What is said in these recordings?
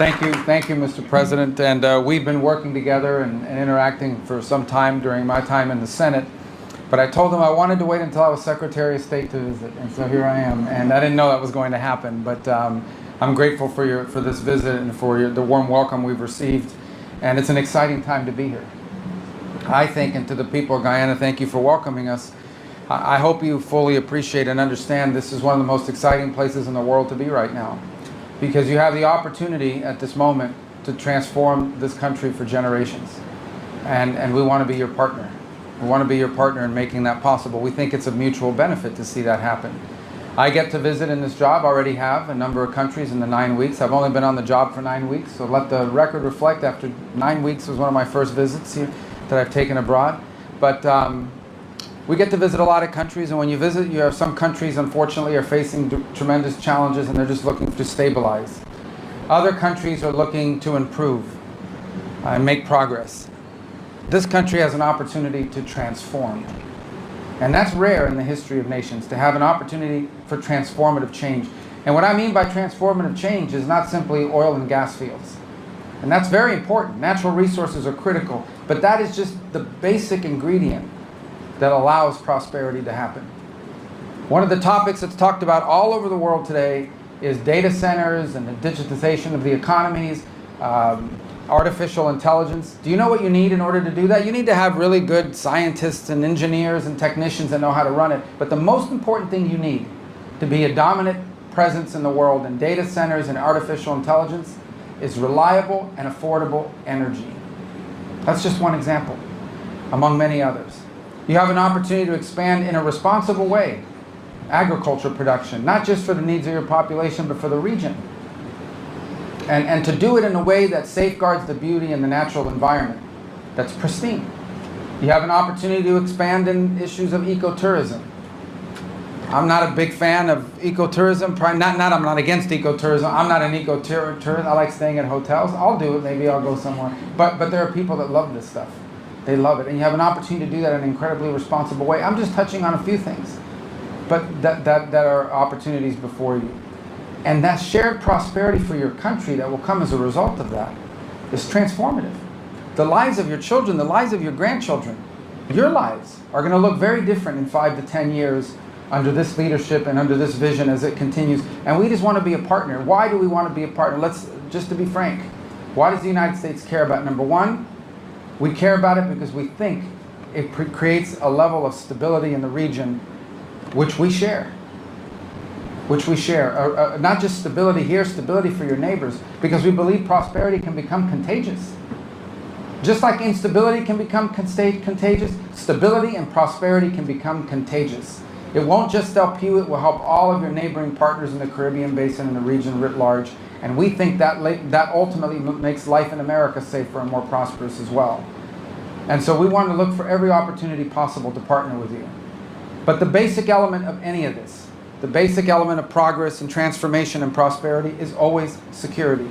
Thank you, Mr. President. And we've been working together and interacting for some time during my time in the Senate. But I told him I wanted to wait until I was Secretary of State to visit, and so here I am. And I didn't know that was going to happen, but I'm grateful for this visit and for the warm welcome we've received. And it's an exciting time to be here. I think, and to the people of Guyana, thank you for welcoming us. I hope you fully appreciate and understand this is one of the most exciting places in the world to be right now, because you have the opportunity at this moment to transform this country for generations. And we want to be your partner. We want to be your partner in making that possible. We think it's a mutual benefit to see that happen. I get to visit in this job, already have, a number of countries in the 9 weeks. I've only been on the job for 9 weeks, so let the record reflect, after 9 weeks was one of my first visits here that I've taken abroad. But we get to visit a lot of countries, and when you visit, you have some countries, unfortunately, are facing tremendous challenges, and they're just looking to stabilize. Other countries are looking to improve and make progress. This country has an opportunity to transform. And that's rare in the history of nations, to have an opportunity for transformative change. And what I mean by transformative change is not simply oil and gas fields. And that's very important. Natural resources are critical, but that is just the basic ingredient that allows prosperity to happen. One of the topics that's talked about all over the world today is data centers and the digitization of the economies, artificial intelligence. Do you know what you need in order to do that? You need to have really good scientists and engineers and technicians that know how to run it. But the most important thing you need to be a dominant presence in the world in data centers and artificial intelligence is reliable and affordable energy. That's just one example, among many others. You have an opportunity to expand in a responsible way agriculture production, not just for the needs of your population, but for the region. And to do it in a way that safeguards the beauty and the natural environment that's pristine. You have an opportunity to expand in issues of ecotourism. I'm not a big fan of ecotourism. I'm not against ecotourism. I'm not an ecotourist. I like staying at hotels. I'll do it. Maybe I'll go somewhere. But there are people that love this stuff. They love it. And you have an opportunity to do that in an incredibly responsible way. I'm just touching on a few things, but that are opportunities before you. And that shared prosperity for your country that will come as a result of that is transformative. The lives of your children, the lives of your grandchildren, your lives are going to look very different in 5 to 10 years under this leadership and under this vision as it continues. And we just want to be a partner. Why do we want to be a partner? Just to be frank, why does the United States care about it? Number one, we care about it because we think it creates a level of stability in the region which we share. Not just stability here, stability for your neighbors, because we believe prosperity can become contagious. Just like instability can become contagious, stability and prosperity can become contagious. It won't just help you, it will help all of your neighboring partners in the Caribbean basin and the region writ large. And we think that ultimately makes life in America safer and more prosperous as well. And so we want to look for every opportunity possible to partner with you. But the basic element of any of this, the basic element of progress and transformation and prosperity is always security.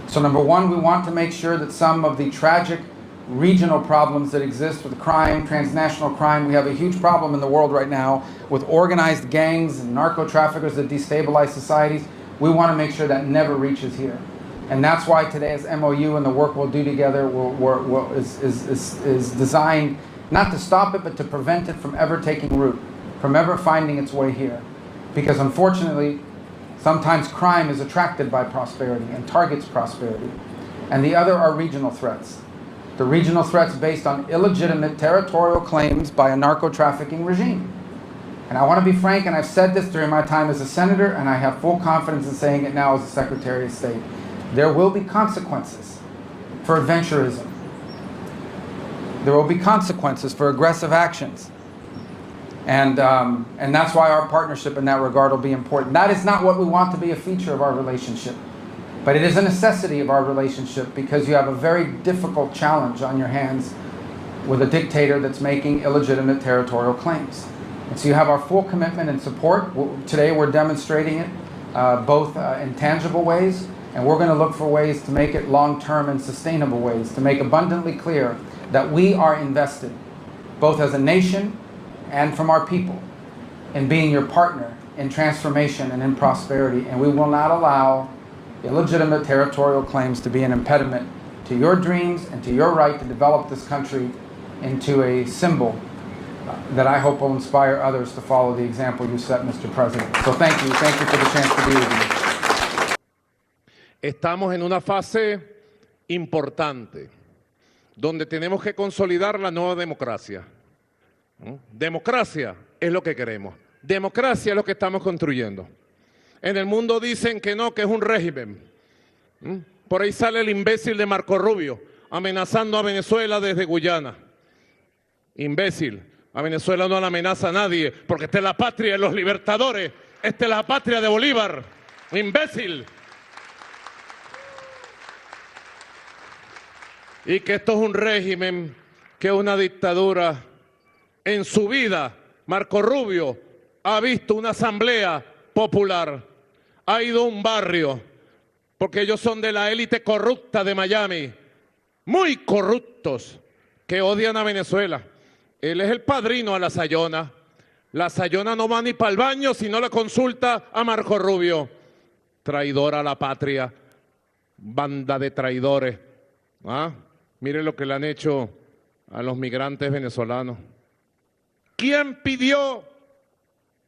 So number one, we want to make sure that some of the tragic regional problems that exist with crime, transnational crime, we have a huge problem in the world right now with organized gangs and narco traffickers that destabilize societies. We want to make sure that never reaches here. And that's why today's MOU and the work we'll do together is designed not to stop it, but to prevent it from ever taking root, from ever finding its way here. Because unfortunately, sometimes crime is attracted by prosperity and targets prosperity. And the other are regional threats. The regional threats based on illegitimate territorial claims by a narco-trafficking regime. And I want to be frank, and I've said this during my time as a senator, and I have full confidence in saying it now as a Secretary of State. There will be consequences for adventurism. There will be consequences for aggressive actions. And that's why our partnership in that regard will be important. That is not what we want to be a feature of our relationship, but it is a necessity of our relationship because you have a very difficult challenge on your hands with a dictator that's making illegitimate territorial claims. And so you have our full commitment and support. Today we're demonstrating it both in tangible ways, and we're going to look for ways to make it long-term and sustainable ways, to make abundantly clear that we are invested, both as a nation and from our people, in being your partner in transformation and in prosperity. And we will not allow illegitimate territorial claims to be an impediment to your dreams and to your right to develop this country into a symbol that I hope will inspire others to follow the example you set, Mr. President. So thank you for the chance to be with you. Estamos en una fase importante, donde tenemos que consolidar la nueva democracia. Democracia es lo que queremos. Democracia es lo que estamos construyendo. En el mundo dicen que no, que es un régimen. Por ahí sale el imbécil de Marco Rubio, amenazando a Venezuela desde Guyana. Imbécil, a Venezuela no la amenaza a nadie, porque esta es la patria de los libertadores, esta es la patria de Bolívar. Imbécil. Y que esto es un régimen, que es una dictadura. En su vida, Marco Rubio ha visto una asamblea popular, ha ido a un barrio, porque ellos son de la élite corrupta de Miami, muy corruptos, que odian a Venezuela. Él es el padrino a la Sayona. La Sayona no va ni para el baño si no le consulta a Marco Rubio. Traidor a la patria, banda de traidores. Mire lo que le han hecho a los migrantes venezolanos. ¿Quién pidió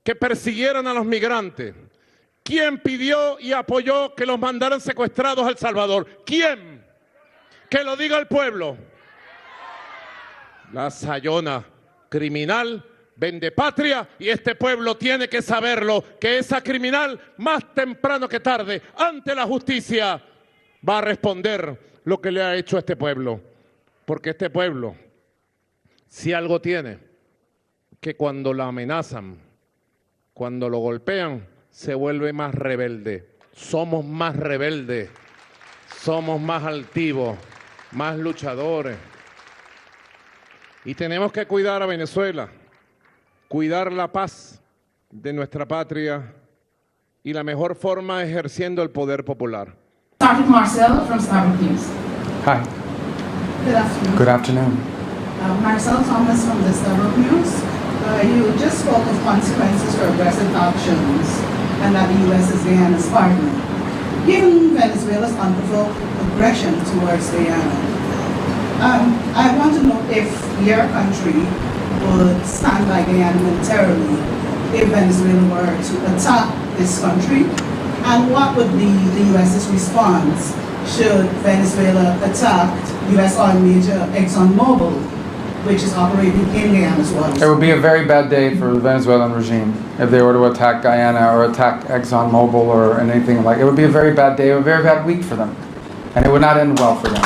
que persiguieran a los migrantes? ¿Quién pidió y apoyó que los mandaran secuestrados a El Salvador? ¿Quién? Que lo diga el pueblo. La Sayona criminal vende patria y este pueblo tiene que saberlo, que esa criminal más temprano que tarde ante la justicia va a responder lo que le ha hecho a este pueblo. Porque este pueblo, si algo tiene, que cuando lo amenazan, cuando lo golpean, se vuelve más rebelde. Somos más rebeldes, somos más altivos, más luchadores. Y tenemos que cuidar a Venezuela, cuidar la paz de nuestra patria y la mejor forma ejerciendo el poder popular. Sergeant Marcel from Starbucks News. Hi. Good afternoon. Good afternoon. Marcel Thomas from the Starbucks News. You just spoke of consequences for aggressive actions and that the U.S. is Guyana's partner. Given Venezuela's unprovoked aggression towards Guyana, I want to know if your country would stand by Guyana militarily if Venezuela were to attack this country, and what would be the U.S.'s response should Venezuela attack U.S. oil major ExxonMobil, which is operating in Guyana as well? It would be a very bad day for the Venezuelan regime if they were to attack Guyana or attack ExxonMobil or anything like it. It would be a very bad day, a very bad week for them, and it would not end well for them.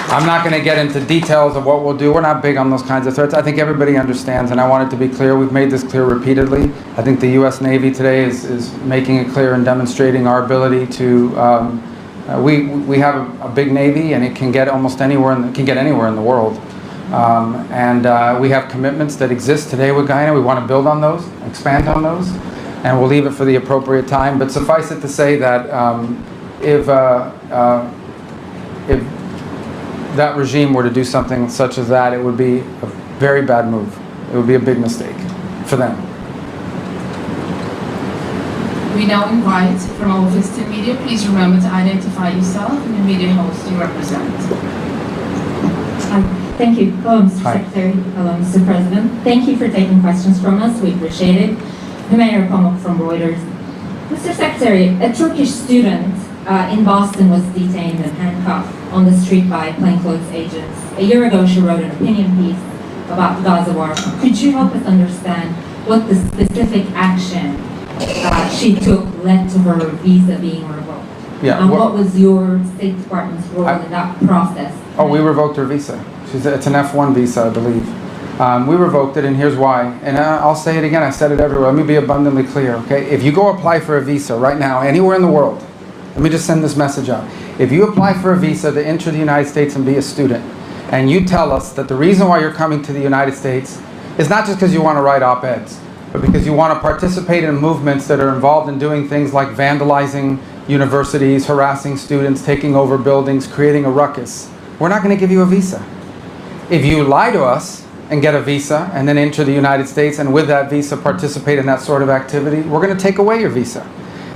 I'm not going to get into details of what we'll do. We're not big on those kinds of threats. I think everybody understands, and I want it to be clear. We've made this clear repeatedly. I think the U.S. Navy today is making it clear and demonstrating our ability to. We have a big Navy, and it can get almost anywhere. Can get anywhere in the world. We have commitments that exist today with Guyana. We want to build on those, expand on those, and we'll leave it for the appropriate time. But suffice it to say that if that regime were to do something such as that, it would be a very bad move. It would be a big mistake for them. We now invite from our visiting media, please remember to identify yourself and the media host you represent. Thank you. Hello, Mr. Hi. Secretary. Hello, Mr. President. Thank you for taking questions from us. We appreciate it. Mayor Pomok from Reuters. Mr. Secretary, a Turkish student in Boston was detained and handcuffed on the street by plainclothes agents. A year ago, she wrote an opinion piece about the Gaza war. Could you help us understand what the specific action she took led to her visa being revoked? Yeah. And what was your State Department's role in that process? Oh, we revoked her visa. It's an F1 visa, I believe. We revoked it, and here's why. And I'll say it again. I said it everywhere. Let me be abundantly clear, okay? If you go apply for a visa right now, anywhere in the world, let me just send this message out. If you apply for a visa to enter the United States and be a student, and you tell us that the reason why you're coming to the United States is not just because you want to write op-eds, but because you want to participate in movements that are involved in doing things like vandalizing universities, harassing students, taking over buildings, creating a ruckus, we're not going to give you a visa. If you lie to us and get a visa and then enter the United States and with that visa participate in that sort of activity, we're going to take away your visa.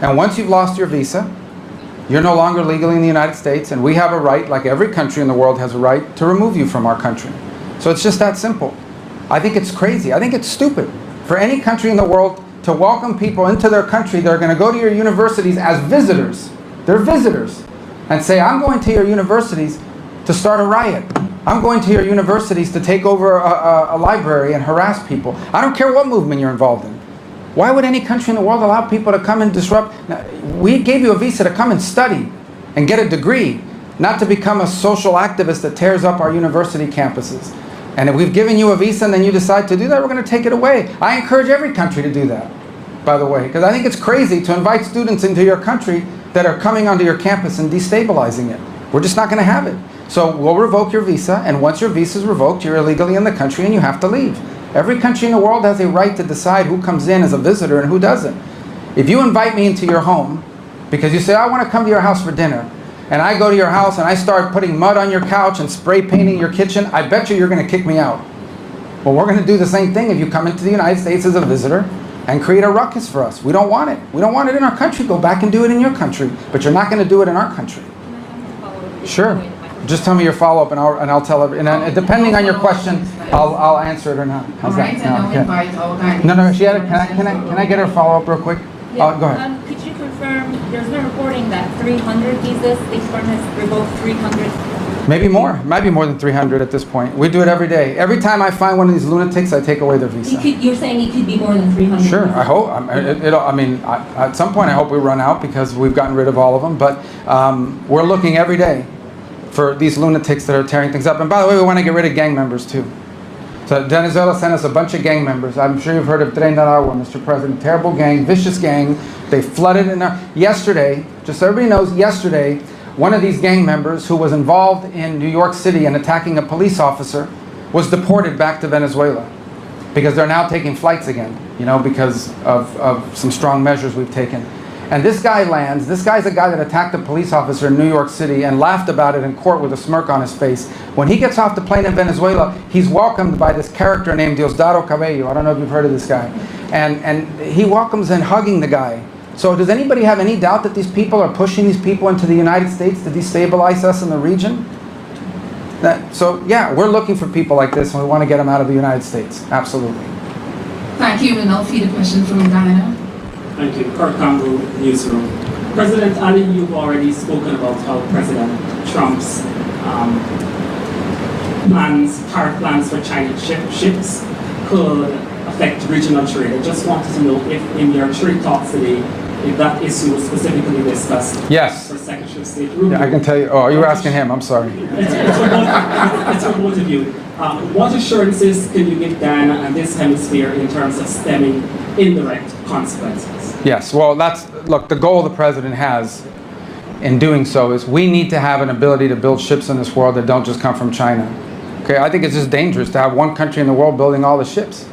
And once you've lost your visa, you're no longer legally in the United States, and we have a right, like every country in the world has a right, to remove you from our country. So it's just that simple. I think it's crazy. I think it's stupid for any country in the world to welcome people into their country that are going to go to your universities as visitors. They're visitors. And say, I'm going to your universities to start a riot. I'm going to your universities to take over a library and harass people. I don't care what movement you're involved in. Why would any country in the world allow people to come and disrupt? Now, we gave you a visa to come and study and get a degree, not to become a social activist that tears up our university campuses. And if we've given you a visa and then you decide to do that, we're going to take it away. I encourage every country to do that, by the way, because I think it's crazy to invite students into your country that are coming onto your campus and destabilizing it. We're just not going to have it. So we'll revoke your visa, and once your visa is revoked, you're illegally in the country and you have to leave. Every country in the world has a right to decide who comes in as a visitor and who doesn't. If you invite me into your home because you say, I want to come to your house for dinner, and I go to your house and I start putting mud on your couch and spray painting your kitchen, I bet you're going to kick me out. Well, we're going to do the same thing if you come into the United States as a visitor and create a ruckus for us. We don't want it. We don't want it in our country. Go back and do it in your country. But you're not going to do it in our country. Sure. Just tell me your follow-up and I'll tell every, and depending on your question, I'll answer it or not. How's that? No, she had a, can I get her follow-up real quick? Yeah. Go ahead. Could you confirm, there's been reporting that 300 visas, the department has revoked 300? Maybe more. It might be more than 300 at this point. We do it every day. Every time I find one of these lunatics, I take away their visa. You're saying it could be more than 300? Sure, I hope. At some point I hope we run out because we've gotten rid of all of them. But we're looking every day for these lunatics that are tearing things up. And by the way, we want to get rid of gang members too. So Venezuela sent us a bunch of gang members. I'm sure you've heard of Tren de Aragua, Mr. President. Terrible gang, vicious gang. They flooded in our... Yesterday, just so everybody knows, yesterday, one of these gang members who was involved in New York City and attacking a police officer was deported back to Venezuela because they're now taking flights again, you know, because of some strong measures we've taken. And this guy lands, this guy's a guy that attacked a police officer in New York City and laughed about it in court with a smirk on his face. When he gets off the plane in Venezuela, he's welcomed by this character named Diosdado Cabello. I don't know if you've heard of this guy. And he welcomes in hugging the guy. So does anybody have any doubt that these people are pushing these people into the United States to destabilize us in the region? So yeah, we're looking for people like this and we want to get them out of the United States. Absolutely. Thank you. We'll now feed a question from Guyana. Thank you. Kurt Campbell, Newsroom. President Ali, you've already spoken about how President Trump's tariff plans for Chinese ships could affect regional trade. I just wanted to know if in your trade talks today, if that issue was specifically discussed. Yes. For Secretary of State Rubio. Yeah, I can tell you. Oh, you were asking him. I'm sorry. It's for both of you. What assurances can you give Guyana and this hemisphere in terms of stemming indirect consequences? Yes, well, look, the goal the president has in doing so is we need to have an ability to build ships in this world that don't just come from China. Okay, I think it's just dangerous to have one country in the world building all the ships.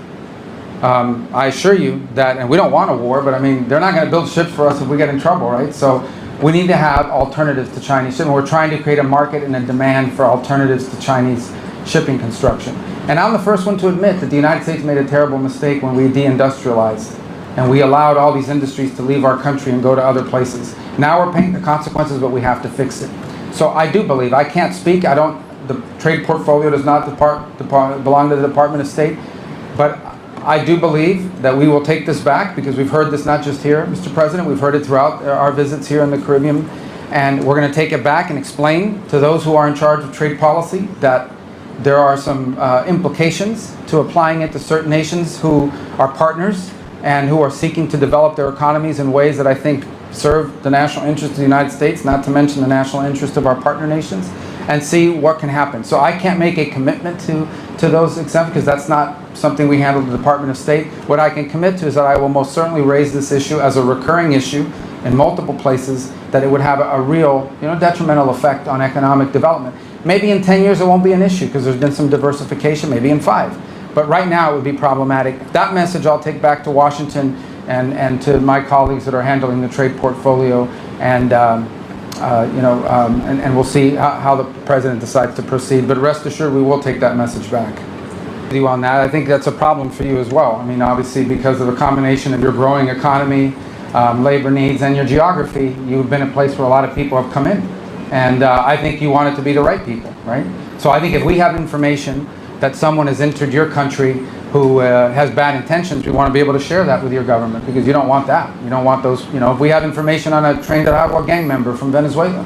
I assure you that, and we don't want a war, but I mean, they're not going to build ships for us if we get in trouble, right? So we need to have alternatives to Chinese shipping. We're trying to create a market and a demand for alternatives to Chinese shipping construction. And I'm the first one to admit that the United States made a terrible mistake when we deindustrialized and we allowed all these industries to leave our country and go to other places. Now we're paying the consequences, but we have to fix it. So I do believe, I can't speak, the trade portfolio does not belong to the Department of State, but I do believe that we will take this back because we've heard this not just here, Mr. President, we've heard it throughout our visits here in the Caribbean, and we're going to take it back and explain to those who are in charge of trade policy that there are some implications to applying it to certain nations who are partners and who are seeking to develop their economies in ways that I think serve the national interest of the United States, not to mention the national interest of our partner nations, and see what can happen. So I can't make a commitment to those exemptions because that's not something we handle at the Department of State. What I can commit to is that I will most certainly raise this issue as a recurring issue in multiple places, that it would have a real, detrimental effect on economic development. Maybe in 10 years it won't be an issue because there's been some diversification, maybe in 5. But right now it would be problematic. That message I'll take back to Washington and to my colleagues that are handling the trade portfolio, and and we'll see how the president decides to proceed. But rest assured, we will take that message back. On that, I think that's a problem for you as well. I mean, obviously, because of the combination of your growing economy, labor needs, and your geography. You've been a place where a lot of people have come in. And I think you want it to be the right people, right? So I think if we have information that someone has entered your country who has bad intentions, we want to be able to share that with your government, because you don't want that. You don't want those, you know, if we have information on a Trinidad gang member from Venezuela,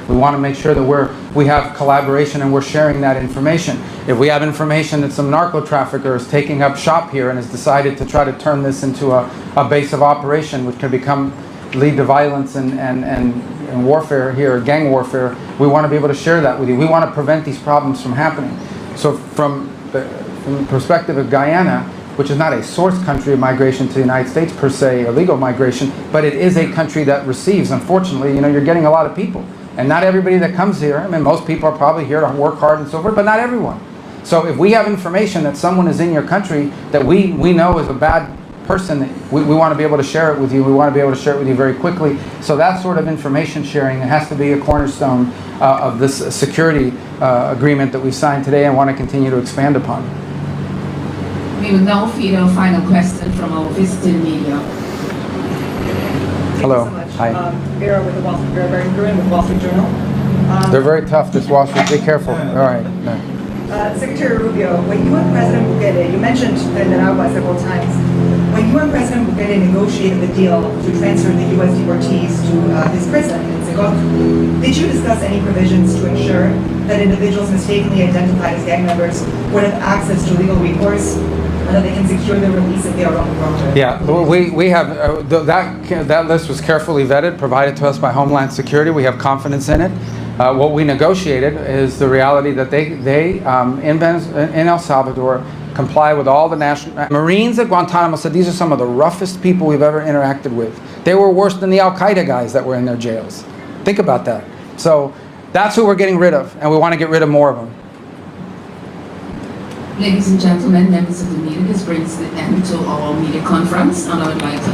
we want to make sure that we have collaboration and we're sharing that information. If we have information that some narco trafficker is taking up shop here and has decided to try to turn this into a base of operation, which can lead to violence and warfare here, gang warfare, we want to be able to share that with you. We want to prevent these problems from happening. So from the perspective of Guyana, which is not a source country of migration to the United States per se, illegal migration, but it is a country that receives, unfortunately, you know, you're getting a lot of people. And not everybody that comes here, I mean, most people are probably here to work hard and so forth, but not everyone. So if we have information that someone is in your country that we know is a bad person, we want to be able to share it with you. We want to be able to share it with you very quickly. So that sort of information sharing has to be a cornerstone of this security agreement that we've signed today and want to continue to expand upon. We will now feed our final question from our visiting media. Hello. Thank you so much. Hi. Vera with the Wall Street, Vera Barrington with the Wall Street Journal. They're very tough, this Wall Street. Be careful. All right. No. Secretary Rubio, when you and President Bukele, you mentioned Nicaragua several times, when you and President Bukele negotiated the deal to transfer the U.S. deportees to his prison in Esequibo, did you discuss any provisions to ensure that individuals mistakenly identified as gang members would have access to legal recourse and that they can secure their release if they are wronged? Yeah, we have, that list was carefully vetted, provided to us by Homeland Security. We have confidence in it. What we negotiated is the reality that they in El Salvador comply with all the national... Marines at Guantanamo said these are some of the roughest people we've ever interacted with. They were worse than the Al-Qaeda guys that were in their jails. Think about that. So that's who we're getting rid of, and we want to get rid of more of them. Ladies and gentlemen, members of the media, this brings the end to our media conference, and I would like to